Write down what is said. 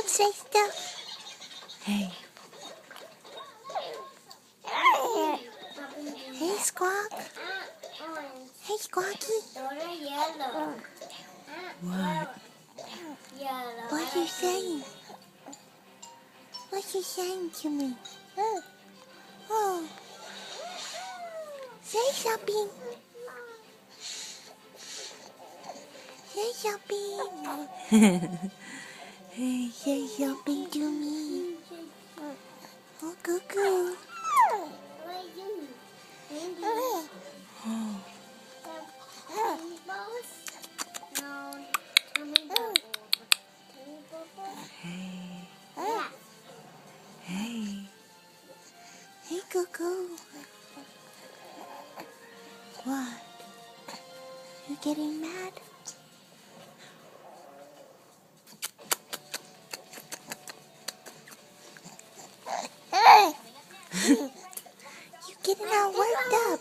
say stuff. Hey. Hey, Squawk. Hey, Squawky. What? What you saying? What you saying to me? Oh. Say something. Say something. Hey, say something to me. Oh, cuckoo. Oh. Hey. Hey. Hey, cuckoo. What? You getting mad? You getting all worked up.